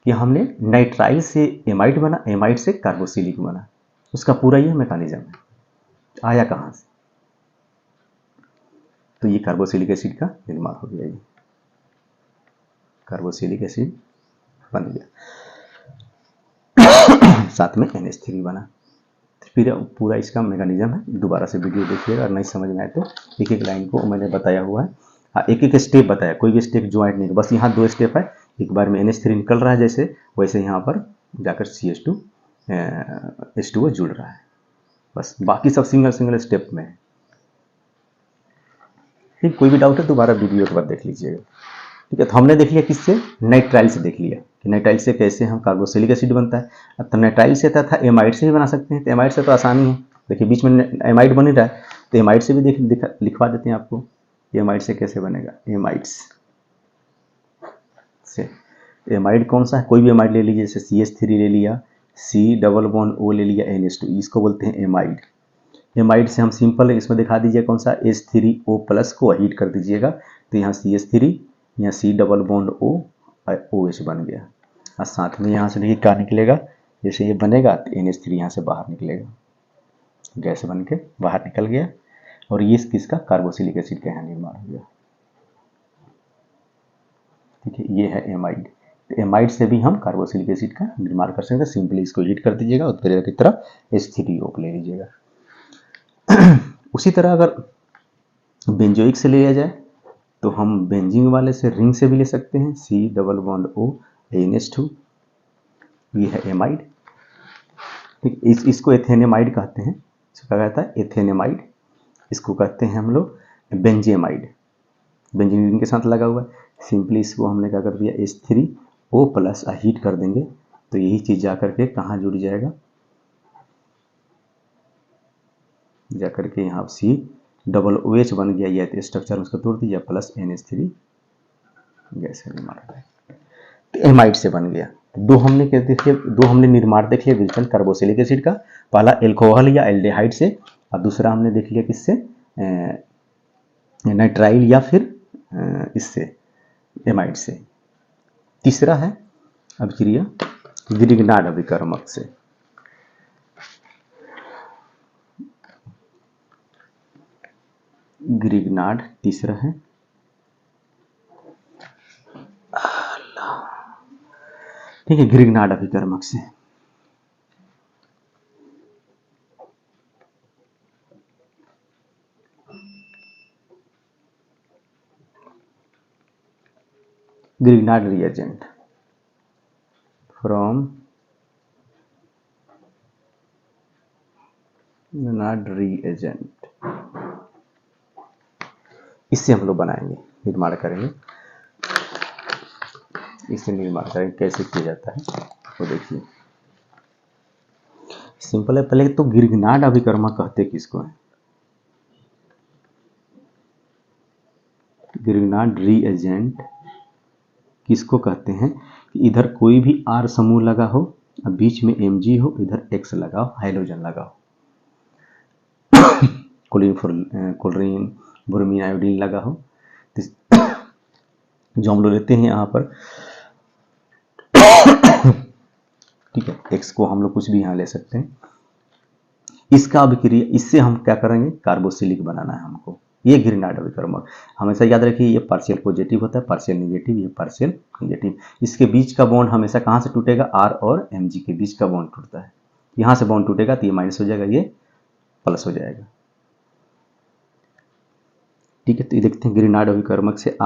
कि हमने नाइट्राइल से एमाइड बना, एमाइड से कार्बोक्सिलिक बना, उसका पूरा ये मेकानिज्म है। आया कहाँ से, तो ये कार्बोक्सिलिक एसिड का निर्माण हो गया, ये कार्बोक्सिलिक एसिड बन गया, साथ में NH3 बना। तो फिर पूरा इसका मैकेनिज्म है, दोबारा से वीडियो देखिएगा, अगर नहीं समझ में आए तो एक एक लाइन को मैंने बताया हुआ है। हाँ, एक एक स्टेप बताया, कोई भी स्टेप ज्वाइंट नहीं, बस यहाँ 2 स्टेप है, एक बार में NH3 निकल रहा है जैसे, वैसे यहाँ पर जाकर H2O जुड़ रहा है, बस बाकी सब सिंगल स्टेप में है। ठीक, कोई भी डाउट है दोबारा वीडियो एक बार देख लीजिएगा। ठीक है, तो हमने देख लिया किससे, नाइट्राइल से देख लिया कि नाइट्राइल से कैसे हम कार्बोक्सिलिक एसिड बनता है। अब तो नाइट्राइल से था एमाइड से भी बना सकते हैं, तो एमाइड से तो आसानी है, देखिए बीच में एमाइड बन ही रहा है, तो एमाइड से भी लिखवा देते हैं आपको, एमाइड से कैसे बनेगा, एमाइड्स से, एमाइड कौन सा है, कोई भी एमाइड ले लीजिए, जैसे CH3 ले लिया, C डबल बॉन्ड O ले लिया, NH2, इसको बोलते हैं एमाइड। एमाइड से हम सिंपल इसमें दिखा दीजिए कौन सा, H3O+ को हीट कर दीजिएगा, तो यहाँ CH3, यहाँ C double bond O, OH बन गया, और साथ में यहाँ से देखिए क्या निकलेगा, जैसे ये बनेगा तो NH3 यहाँ से बाहर निकलेगा, गैस बन के बाहर निकल गया, और ये किसका, कार्बोक्सिलिक एसिड का यहाँ निर्माण हो गया। ठीक है, ये है एमाइड। तो एमाइड से भी हम कार्बोक्सिलिक एसिड का निर्माण कर सकते हैं, सिंपली इसको हीट कर दीजिएगा, उत्प्रेरक की तरफ H3O ले लीजिएगा। उसी तरह अगर बेंजोइक से लिया जाए तो हम बेंजीन वाले से, रिंग से भी ले सकते हैं, C double bond O NH2, ये है एमाइड। ठीक, इसको एथेनेमाइड कहते हैं, इसको क्या कहता है, एथेनेमाइड, इसको कहते हैं हम लोग बेंजेमाइड, बेंजीन रिंग के साथ लगा हुआ है। सिंपली इसको हमने क्या कर दिया, H3O+ हीट कर देंगे, तो यही चीज़ जाकर के कहाँ जुड़ जाएगा, जाकर के यहाँ C डबल OH बन गया, ये स्ट्रक्चर उसको तोड़ दिया, प्लस NH3 गैस का निर्माण है, तो एमाइड से बन गया। दो हमने क्या देखिए, दो हमने निर्माण देख लिया विल्सन कार्बोक्सिलिक एसिड का, पहला एल्कोहल या एल्डिहाइड से, और दूसरा हमने देख लिया किससे, नाइट्राइल या फिर इससे एमाइड से। तीसरा है अभिक्रिया ग्रिग्नार्ड अभिकर्मक से। ग्रिग्नार्ड तीसरा है, ठीक है, ग्रिग्नार्ड अभिकर्मक से। Grignard reagent from Grignard reagent, इससे हम लोग बनाएंगे, निर्माण करेंगे, इससे निर्माण करेंगे, कैसे किया जाता है तो देखिए सिंपल है। पहले तो ग्रिग्नार्ड अभिकर्मक कहते किसको है, ग्रिग्नार्ड रिएजेंट किसको कहते हैं कि इधर कोई भी R समूह लगा हो, अब बीच में Mg हो, इधर X लगा हो, हाइड्रोजन लगा हो, क्लोरीन ब्रोमीन आयोडीन लगा हो, जो हम लोग लेते हैं यहाँ पर, ठीक है, X को हम लोग कुछ भी यहाँ ले सकते हैं, इसका अभिक्रिया, इससे हम क्या करेंगे, कार्बोसिलिक बनाना है हमको। ये ग्रिनार्ड अभिकर्मक हमेशा याद रखिए, ये पार्शियल पॉजिटिव होता है, पार्शियल निगेटिव, ये पार्शियल निगेटिव। इसके बीच का बॉन्ड हमेशा कहाँ से टूटेगा, आर और Mg के बीच का बॉन्ड टूटता है। यहाँ से बॉन्ड टूटेगा तो ये माइनस हो जाएगा, ये प्लस हो जाएगा। ठीक है, तो ये देखते हैं ग्रिनार्ड अभिकर्मक से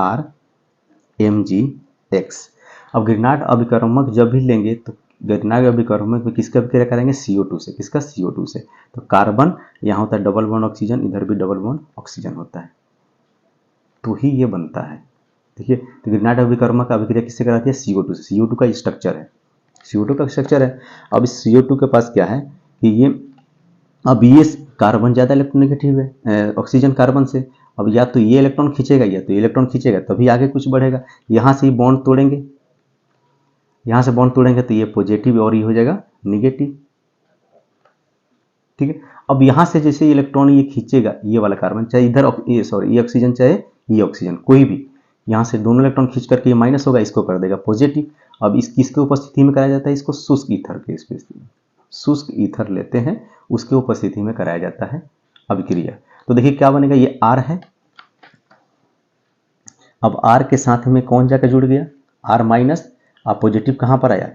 RMgX। अब ग्रिनार्ड अभिकर्मक जब भी लेंगे तो ग्रिनार्ड अभिकर्मक में किसका अभिक्रिया करेंगे, CO2 से। किसका, CO2 से। तो कार्बन यहाँ होता है डबल बॉन्ड ऑक्सीजन, इधर भी डबल बॉन्ड ऑक्सीजन होता है, तो ही ये बनता है। देखिए, तो ग्रिनार्ड अभिकर्मक का अभिक्रिया किससे कराती है, CO2 से। CO2 का स्ट्रक्चर है, CO2 का स्ट्रक्चर है। अब इस CO2 के पास क्या है कि ये, अब ये कार्बन ज़्यादा इलेक्ट्रोनेगेटिव है ऑक्सीजन कार्बन से। अब या तो ये इलेक्ट्रॉन खींचेगा या तो ये इलेक्ट्रॉन खींचेगा, तभी आगे कुछ बढ़ेगा। यहाँ से ये बॉन्ड तोड़ेंगे, यहाँ से बॉन्ड तोड़ेंगे तो ये पॉजिटिव और ये हो जाएगा निगेटिव। ठीक है, अब यहाँ से जैसे इलेक्ट्रॉन ये खींचेगा, ये वाला कार्बन, चाहे इधर ये ऑक्सीजन चाहे ये ऑक्सीजन, कोई भी, यहाँ से दोनों इलेक्ट्रॉन खींच करके ये माइनस होगा, इसको कर देगा पॉजिटिव। अब इस किसके उपस्थिति में कराया जाता है, इसको शुष्क ईथर के स्थिति में, शुष्क ईथर लेते हैं, उसके उपस्थिति में कराया जाता है अभिक्रिया। तो देखिए क्या बनेगा, ये R है। अब R के साथ में कौन जाकर जुड़ गया, R माइनस। अब पॉजिटिव कहाँ पर आया,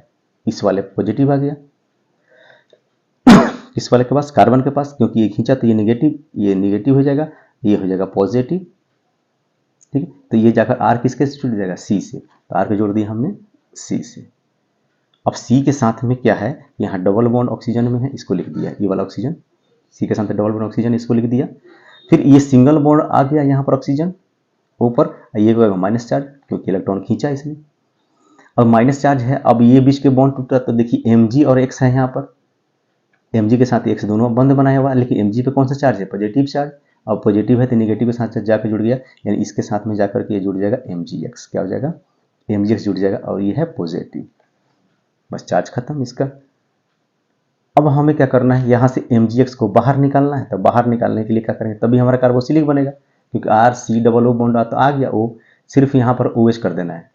इस वाले पॉजिटिव आ गया, इस वाले के पास, कार्बन के पास, क्योंकि ये खींचा तो ये निगेटिव हो जाएगा, ये हो जाएगा पॉजिटिव। ठीक है, तो ये जाकर R किसके से जुड़ जाएगा, C से। तो R पे जोड़ दिया हमने C से। अब C के साथ में क्या है, यहाँ डबल बॉन्ड ऑक्सीजन में है, इसको लिख दिया, ये वाला ऑक्सीजन, C के साथ डबल बॉन्ड ऑक्सीजन, इसको लिख दिया। फिर ये सिंगल बॉन्ड आ गया यहाँ पर ऑक्सीजन ऊपर, ये होगा माइनस चार्ज, क्योंकि इलेक्ट्रॉन खींचा इसने। अब माइनस चार्ज है, अब ये बीच के बॉन्ड टूटा, तो देखिए Mg और X है यहाँ पर, Mg के साथ X दोनों बंद बनाया हुआ है, लेकिन Mg पे कौन सा चार्ज है, पॉजिटिव चार्ज। अब पॉजिटिव है तो निगेटिव के साथ जाकर जुड़ गया, यानी इसके साथ में जाकर के ये जुड़ जाएगा Mgx। क्या हो जाएगा, Mgx जुड़ जाएगा, और ये है पॉजिटिव। बस चार्ज खत्म इसका। अब हमें क्या करना है, यहाँ से Mgx को बाहर निकालना है। तो बाहर निकालने के लिए क्या करेंगे, तभी हमारा कार्बोसिलिक बनेगा, क्योंकि RC बॉन्ड तो आ गया, O सिर्फ यहाँ पर OH कर देना है।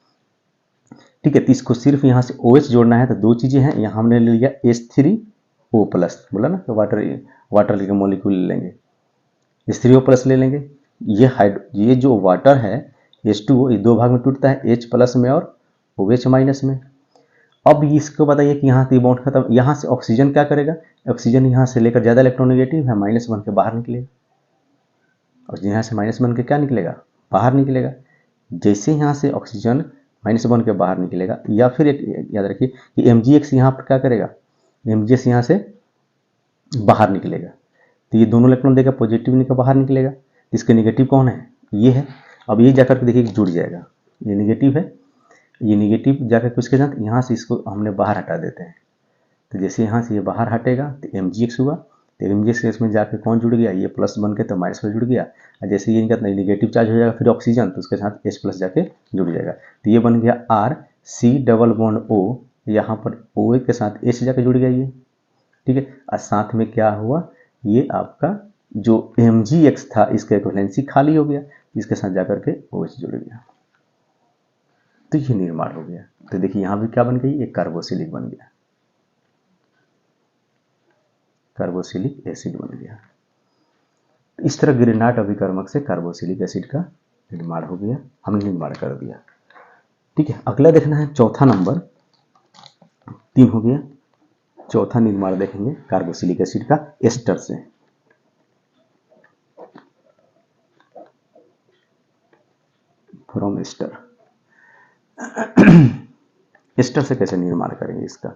ठीक है, तो इसको सिर्फ यहाँ से OH जोड़ना है। तो दो चीज़ें हैं, यहाँ हमने ले लिया H3O प्लस, बोला ना, तो वाटर के मॉलिक्यूल ले लेंगे, H3O प्लस ले लेंगे। ये जो वाटर है H2O, ये दो भाग में टूटता है, H प्लस में और OH माइनस में। अब इसको बताइए कि यहाँ से बॉन्ड खत्म, यहाँ से ऑक्सीजन क्या करेगा, ऑक्सीजन यहाँ से लेकर ज़्यादा इलेक्ट्रोनेगेटिव है, माइनस बन के बाहर निकलेगा। और यहाँ से माइनस बन के क्या निकलेगा, बाहर निकलेगा। जैसे यहाँ से ऑक्सीजन माइनस बन के बाहर निकलेगा, या फिर एक याद रखिए कि Mgx यहाँ पर क्या करेगा, Mgx यहाँ से बाहर निकलेगा, तो ये दोनों इलेक्ट्रॉन देगा, पॉजिटिव निकल बाहर निकलेगा। इसके निगेटिव कौन है, ये है। अब ये जाकर के देखिए जुड़ जाएगा, ये निगेटिव है, ये निगेटिव जाकर के उसके साथ यहाँ से इसको हमने बाहर हटा देते हैं। तो जैसे यहाँ से ये बाहर हटेगा तो Mgx हुआ, तो Mgx में जाकर कौन जुड़ गया, ये प्लस बन के तो माइनस में जुड़ गया। और जैसे ये इनका निगेटिव चार्ज हो जाएगा फिर ऑक्सीजन, तो उसके साथ H प्लस जाके जुड़ जाएगा। तो ये बन गया RC⋯O, यहाँ पर OH के साथ H जाके जुड़ गया ये। ठीक है, और साथ में क्या हुआ, ये आपका जो Mgx था इसका इक्विवेलेंसी खाली हो गया, इसके साथ जाकर के OH जुड़ गया, तो ये निर्माण हो गया। तो देखिए यहाँ भी क्या बन गई, एक कार्बोसिलिक बन गया, कार्बोसिलिक एसिड बन गया। इस तरह ग्रिनार्ड अभिकर्मक से कार्बोसिलिक एसिड का निर्माण हो गया, हमने निर्माण कर दिया। ठीक है, अगला देखना है चौथा नंबर, 3 हो गया। चौथा निर्माण देखेंगे कार्बोसिलिक एसिड का एस्टर से। फ्रॉम एस्टर, एस्टर से कैसे निर्माण करेंगे इसका।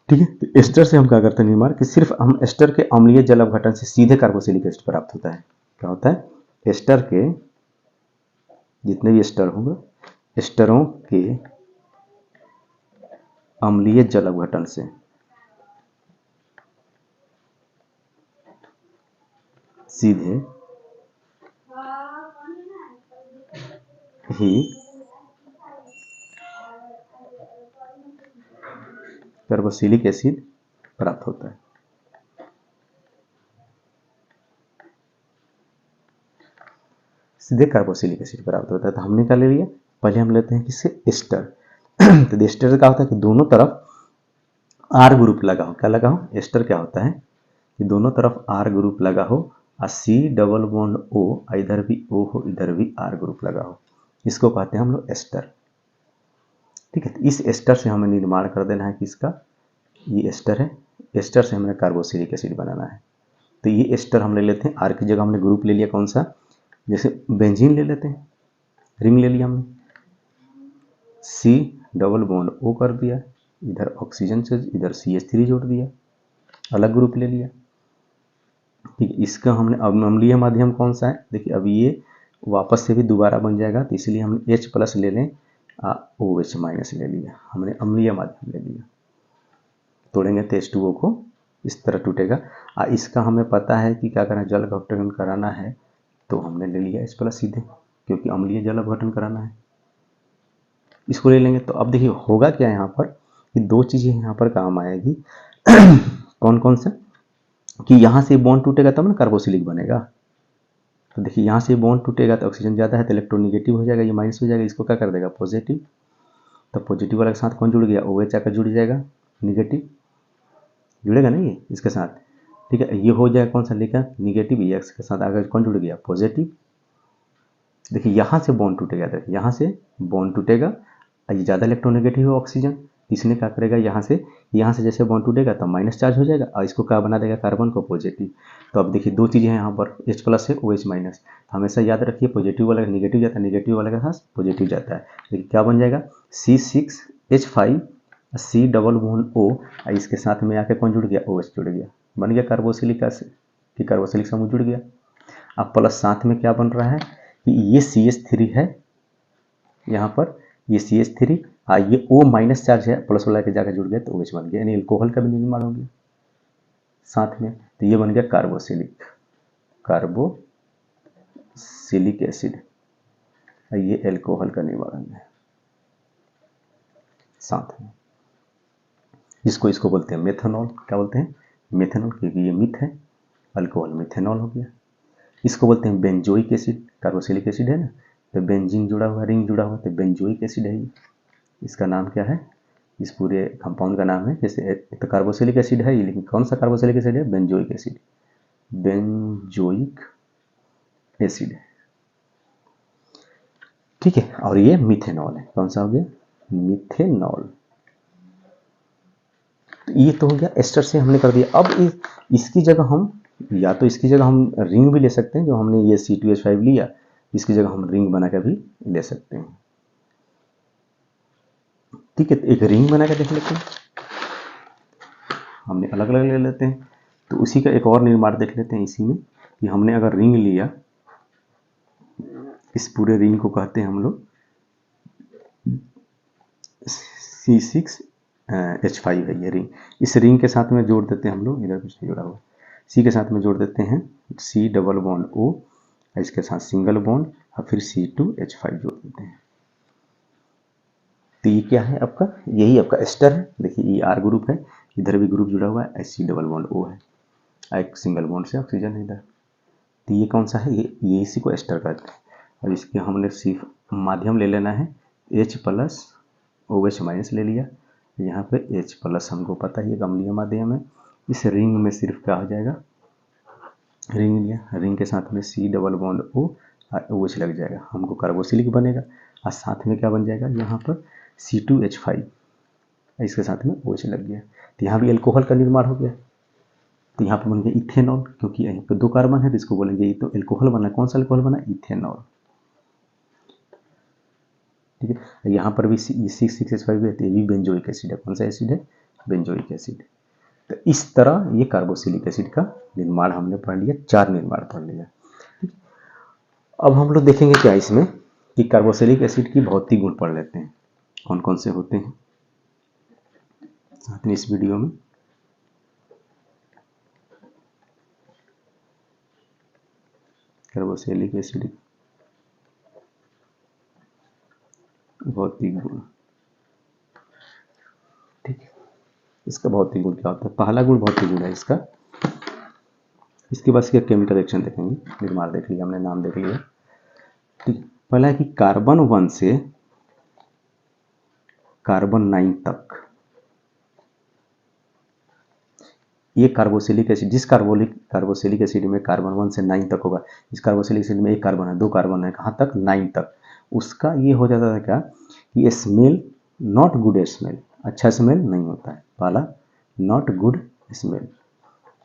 ठीक है, तो एस्टर से हम क्या करते हैं निर्माण, कि सिर्फ हम एस्टर के अम्लीय जल अपघटन से सीधे कार्बोसिलिक एसिड प्राप्त होता है। क्या होता है, एस्टर के जितने भी एस्टर होंगे, एस्टरों के अम्लीय जल अपघटन से सीधे ही कार्बोसिलिक एसिड प्राप्त होता है। सीधे कार्बोसिलिक एसिड प्राप्त होता है। तो हमने क्या ले लिया, पहले हम लेते हैं किससे, एस्टर। तो एस्टर का होता है कि दोनों तरफ आर ग्रुप लगा हो, क्या लगा हो, एस्टर क्या होता है कि दोनों तरफ आर ग्रुप लगा हो और सी डबल बॉन्ड ओ, इधर भी ओ हो इधर भी आर ग्रुप लगा हो, इसको कहते हैं हम लोग एस्टर। ठीक है, तो इस एस्टर से हमें निर्माण कर देना है किसका, ये एस्टर है, एस्टर से हमें कार्बोक्सिलिक एसिड बनाना है। तो ये एस्टर हम ले लेते हैं, आर की जगह हमने ग्रुप ले लिया कौन सा, जैसे बेंजीन ले लेते हैं, रिंग ले लिया हमने, सी डबल बॉन्ड ओ कर दिया, इधर ऑक्सीजन से इधर CH3 जोड़ दिया, अलग ग्रुप ले लिया। ठीक है, इसका हमने अब अम्लीय माध्यम कौन सा है, देखिए अब ये वापस से भी दोबारा बन जाएगा, तो इसलिए हम H+ ले लें, OH- ले लिया, हमने अम्लीय माध्यम ले लिया। तोड़ेंगे तो H2O को इस तरह टूटेगा। इसका हमें पता है कि क्या करना है, जल अपघटन कराना है, तो हमने ले लिया H+ सीधे, क्योंकि अम्लीय जल अपघटन कराना है, इसको ले लेंगे। तो अब देखिए होगा क्या यहाँ पर कि दो चीज़ें यहाँ पर काम आएगी कौन कौन सा, कि यहाँ से बॉन्ड टूटेगा तब ना कार्बोक्सिलिक बनेगा। तो देखिए यहाँ से बॉन्ड टूटेगा तो ऑक्सीजन ज़्यादा है तो इलेक्ट्रोनिगेटिव हो जाएगा, ये माइनस हो जाएगा, इसको क्या कर देगा पॉजिटिव। तो पॉजिटिव वाले के साथ कौन जुड़ गया, OH आकर जुड़ जाएगा, निगेटिव जुड़ेगा ना ये इसके साथ। ठीक है, ये हो जाएगा कौन सा लिखा निगेटिव, ये एक्स के साथ आकर कौन जुड़ गया पॉजिटिव। देखिए यहाँ से बॉन्ड टूटेगा, देखिए यहाँ से बॉन्ड टूटेगा, ये ज़्यादा इलेक्ट्रोनेगेटिव है ऑक्सीजन, इसने क्या करेगा यहाँ से जैसे बॉन्ड टूटेगा तो माइनस चार्ज हो जाएगा और इसको क्या बना देगा कार्बन को पॉजिटिव। तो अब देखिए दो चीज़ें हैं यहाँ पर, H+ है OH-, हमेशा याद रखिए पॉजिटिव वाला निगेटिव जाता है, निगेटिव वाले के साथ पॉजिटिव जाता है। देखिए क्या बन जाएगा C6H5 C double bond O, इसके साथ में आके कौन जुड़ गया OH जुड़ गया, बन गया कार्बोक्सिलिक एसिड, कि कार्बोक्सिलिक समूह जुड़ गया। अब प्लस साथ में क्या बन रहा है कि ये CH3 है यहाँ पर, ये CH3 ये O- चार्ज है, प्लस वाला के जाकर जुड़ गया तो OH बन गया, यानी अल्कोहल का भी निर्माण हो गया साथ में। तो ये बन गया कार्बोक्सिलिक एसिड, ये अल्कोहल का निर्माण है साथ में। इसको बोलते हैं मेथनॉल, क्या बोलते हैं मेथनॉल, क्योंकि ये मिथ है, अल्कोहल मिथेनॉल हो गया। इसको बोलते हैं बेंजोइक एसिड, कार्बोक्सिलिक एसिड है ना, तो बेंजीन जुड़ा हुआ, रिंग जुड़ा हुआ, तो बेंजोइक एसिड है ये। इसका नाम क्या है, इस पूरे कंपाउंड का नाम है, जैसे तो कार्बोक्सिलिक एसिड है ये, लेकिन कौन सा कार्बोक्सिलिक एसिड है, बेंजोइक एसिड, बेंजोइक एसिड है। ठीक है, और ये मिथेनॉल है, कौन सा हो गया मिथेनॉल। तो ये तो हो गया एस्टर से हमने कर दिया। अब इसकी जगह हम, या तो इसकी जगह हम रिंग भी ले सकते हैं, जो हमने ये C2H5 लिया, इसकी जगह हम रिंग बना कर भी ले सकते हैं। ठीक है, तो एक रिंग बना कर देख लेते हैं, हमने अलग अलग ले लेते हैं। तो उसी का एक और निर्माण देख लेते हैं इसी में, कि हमने अगर रिंग लिया, इस पूरे रिंग को कहते हैं हम लोग C6H5 है ये रिंग। इस रिंग के साथ में जोड़ देते हैं हम लोग, इधर कुछ नहीं जोड़ा हुआ, C के साथ में जोड़ देते हैं C डबल बॉन्ड O, इसके साथ सिंगल बॉन्ड और फिर C2H5 जोड़ देते हैं। तो ये क्या है आपका, यही आपका एस्टर है। देखिए ये R ग्रुप है, इधर भी ग्रुप जुड़ा हुआ है, C डबल बॉन्ड O है, एक सिंगल बॉन्ड से ऑक्सीजन है इधर। तो ये कौन सा है, ये इसी को एस्टर कहते हैं। और इसके हमने सिर्फ माध्यम ले लेना है, H+ OH- ले लिया, यहाँ पे H+ हमको पता ही है अम्लीय माध्यम है। इस रिंग में सिर्फ क्या हो जाएगा, रिंग लिया, रिंग के साथ में C डबल बॉन्ड O और OH लग जाएगा, हमको कार्बोक्सिलिक बनेगा। और साथ में क्या बन जाएगा यहाँ पर C2H5, इसके साथ में OH लग गया, तो यहाँ भी अल्कोहल का निर्माण हो गया। तो यहाँ पर बन गया इथेनॉल, क्योंकि यहीं पर 2 कार्बन है तो इसको बोलेंगे ये तो अल्कोहल बना, कौन सा अल्कोहल बना, इथेनॉल। ठीक है, यहाँ पर भी C6H5 है, ये भी बेंजोइक एसिड है, कौन सा एसिड है, बेंजोइक एसिड। तो इस तरह ये कार्बोक्सिलिक एसिड का निर्माण हमने पढ़ लिया, 4 निर्माण पढ़ लिया। अब हम लोग देखेंगे क्या इसमें, कि कार्बोक्सिलिक एसिड की भौतिक गुण पढ़ लेते हैं, कौन कौन से होते हैं साथ में इस वीडियो में। कार्बोक्सिलिक एसिड भौतिक गुण, ठीक है, इसका भौतिक गुण क्या होता है, पहला गुण भौतिक गुण है इसका। इसके बाद इसका केमिकल रिएक्शन देखेंगे, निर्माण देख लिया हमने, नाम देख लिया। ठीक, पहला है कि कार्बन 1 से कार्बन 9 तक ये कार्बोक्सिलिक एसिड, जिस कार्बोक्सिलिक एसिड में कार्बन 1 से 9 तक होगा, इस कार्बोक्सिलिक एसिड में एक कार्बन है, 2 कार्बन है, कहाँ तक 9 तक, उसका ये हो जाता था क्या कि स्मेल नॉट गुड स्मेल, अच्छा स्मेल नहीं होता है। पहला नॉट गुड स्मेल,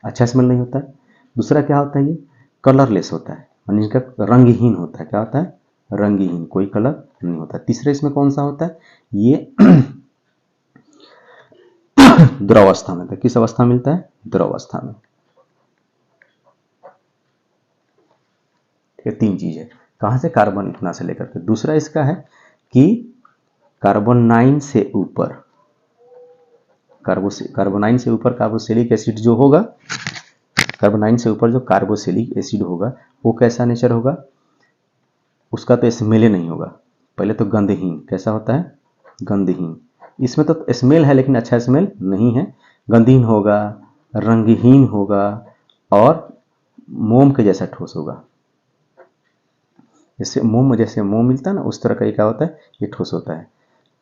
अच्छा स्मेल नहीं होता है। दूसरा क्या होता है, ये कलरलेस होता है, यानी इनका रंगहीन होता है। क्या होता है, रंगहीन, कोई कलर नहीं होता। तीसरा इसमें कौन सा होता है, ये द्रवावस्था में होता है। किस अवस्था में मिलता है, द्रवावस्था में। ठीक है, 3 चीज है, कहां से, कार्बन इतना से लेकर के। दूसरा इसका है कि कार्बन 9 से ऊपर, कार्बन 9 से ऊपर कार्बोक्सिलिक एसिड जो होगा, कार्बन 9 से ऊपर जो कार्बोक्सिलिक एसिड होगा वो कैसा नेचर होगा, उसका तो स्मेल नहीं होगा। पहले तो गंधहीन, कैसा होता है, गंधहीन। इसमें तो स्मेल है लेकिन अच्छा स्मेल नहीं है, गंधहीन होगा, रंगहीन होगा और मोम के जैसा ठोस होगा। जैसे मोम, जैसे मोम मिलता है ना, उस तरह का ये क्या होता है, ये ठोस होता है।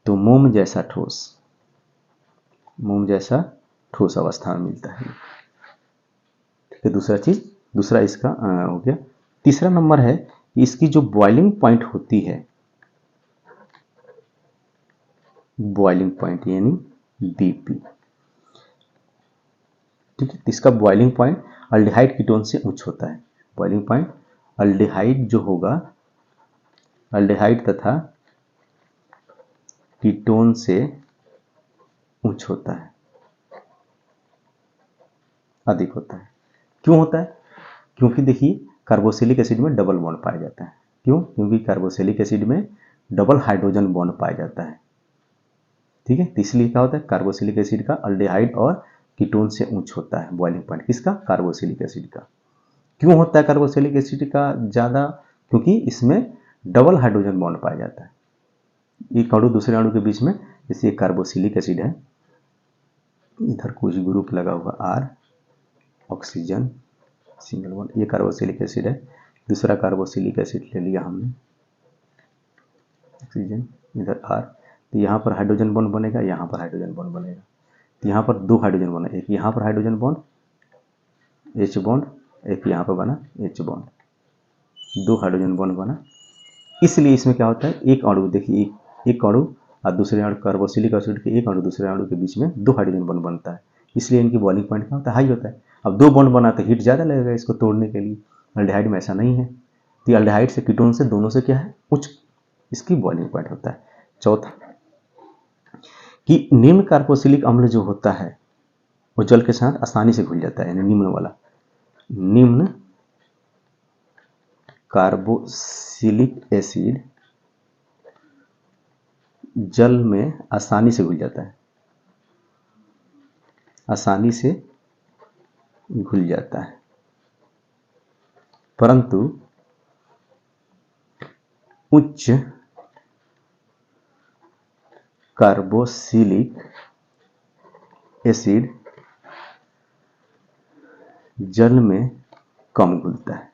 तो मोम जैसा ठोस, मोम जैसा ठोस अवस्था में मिलता है। ठीक है, दूसरा चीज, दूसरा इसका हो गया। तीसरा नंबर है इसकी जो बॉइलिंग पॉइंट होती है, बॉइलिंग पॉइंट यानी बीपी। ठीक है, इसका बॉइलिंग पॉइंट अल्डिहाइड कीटोन से उच्च होता है। बॉइलिंग पॉइंट अल्डिहाइड जो होगा, अल्डिहाइड तथा कीटोन से उच्च होता है, अधिक होता है। क्यों होता है, क्योंकि देखिए कार्बोक्सिलिक एसिड में डबल बॉन्ड पाया जाता है। क्यों, क्योंकि कार्बोक्सिलिक एसिड में डबल हाइड्रोजन बॉन्ड पाया जाता है। ठीक है, तो इसलिए क्या होता है, कार्बोक्सिलिक एसिड का अल्डिहाइड और कीटोन से उच्च होता है बॉइलिंग पॉइंट, किसका, कार्बोक्सिलिक एसिड का। क्यों होता है कार्बोक्सिलिक एसिड का ज़्यादा, क्योंकि इसमें डबल हाइड्रोजन बॉन्ड पाया जाता है एक अणु दूसरे अणु के बीच में। जैसे ये कार्बोक्सिलिक एसिड है, इधर कुछ ग्रुप लगा हुआ R, ऑक्सीजन सिंगल बॉन्ड, ये कार्बोक्सिलिक एसिड है। दूसरा कार्बोक्सिलिक एसिड ले लिया हमने, ऑक्सीजन, इधर R, तो यहाँ पर हाइड्रोजन बॉन्ड बनेगा, यहाँ पर हाइड्रोजन बॉन्ड बनेगा। तो यहाँ पर 2 हाइड्रोजन बना, एक यहाँ पर हाइड्रोजन बॉन्ड H बॉन्ड, एक यहाँ पर बना H बॉन्ड, 2 हाइड्रोजन बॉन्ड बना। इसलिए इसमें क्या होता है, एक अणु देखिए, एक अणु और दूसरे अणु, कार्बोक्सिलिक एसिड के एक अणु दूसरे अणु के बीच में 2 हाइड्रोजन बॉन्ड बनता है। इसलिए इनकी बॉइलिंग पॉइंट क्या होता है, हाई होता है। अब 2 बॉन्ड बना तो हीट ज़्यादा लगेगा इसको तोड़ने के लिए, अल्डिहाइड में ऐसा नहीं है। तो अल्डिहाइड से कीटोन से दोनों से क्या है, उच्च इसकी बॉइलिंग पॉइंट होता है। चौथा कि निम्न कार्बोक्सिलिक अम्ल जो होता है वो जल के साथ आसानी से घुल जाता है, यानी निम्न वाला, निम्न कार्बोक्सिलिक एसिड जल में आसानी से घुल जाता है, आसानी से घुल जाता है। परंतु उच्च कार्बोक्सिलिक एसिड जल में कम घुलता है।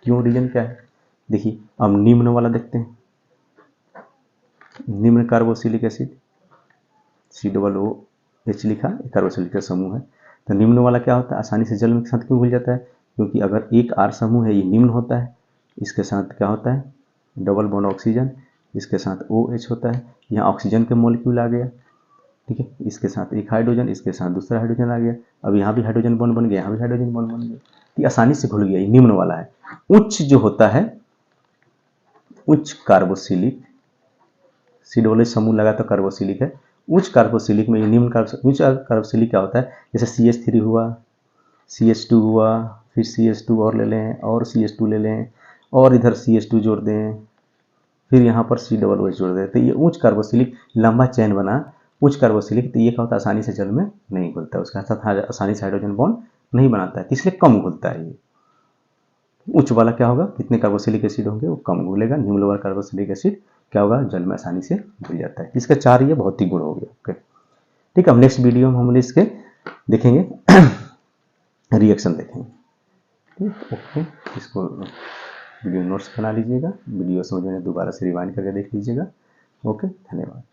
क्यों, रीजन क्या है, देखिए अब निम्न वाला देखते हैं। निम्न कार्बोक्सिलिक एसिड COOH लिखा, कार्बोक्सिलिक का समूह है। तो निम्न वाला क्या होता है, आसानी से जल में के साथ क्यों घुल जाता है, क्योंकि अगर एक R समूह है, ये निम्न होता है, इसके साथ क्या होता है, डबल बॉन्ड ऑक्सीजन, इसके साथ OH होता है, यहाँ ऑक्सीजन के मॉलिक्यूल आ गया। ठीक है, इसके साथ एक हाइड्रोजन, इसके साथ दूसरा हाइड्रोजन आ गया। अब यहाँ भी हाइड्रोजन बॉन्ड बन गया, यहाँ भी हाइड्रोजन बॉन्ड बन गया, ये आसानी से घुल गया, ये निम्न वाला है। उच्च जो होता है, उच्च कार्बोक्सिलिक, COOH समूह लगा तो कार्बोक्सिलिक है, उच्च कार्बोक्सिलिक में ये निम्न उच्च कार्बोक्सिलिक क्या होता है, जैसे CH3 हुआ, CH2 हुआ, फिर CH2 और ले लें, और CH2 ले लें, और इधर CH2 जोड़ दें, फिर यहाँ पर COOH जोड़ दें, तो ये उच्च कार्बोक्सिलिक लंबा चैन बना, उच्च कार्बोक्सिलिक। तो ये क्या होता है, आसानी से जल में नहीं घुलता, उसके साथ आसानी से हाइड्रोजन बॉन्ड नहीं बनाता है, इसलिए कम घुलता है ये। उच्च वाला क्या होगा, कितने कार्बोक्सिलिक एसिड होंगे वो कम घुलेगा, निम्न वाला कार्बोक्सिलिक एसिड क्या होगा, जल में आसानी से घुल जाता है। इसका 4 ये भौतिक गुण हो गया। ओके, ठीक है, अब नेक्स्ट वीडियो में हम इसके देखेंगे रिएक्शन देखेंगे। ठीक, ओके, इसको वीडियो नोट्स बना लीजिएगा, वीडियो समझ में दोबारा से रिवाइंड करके देख लीजिएगा। ओके, धन्यवाद।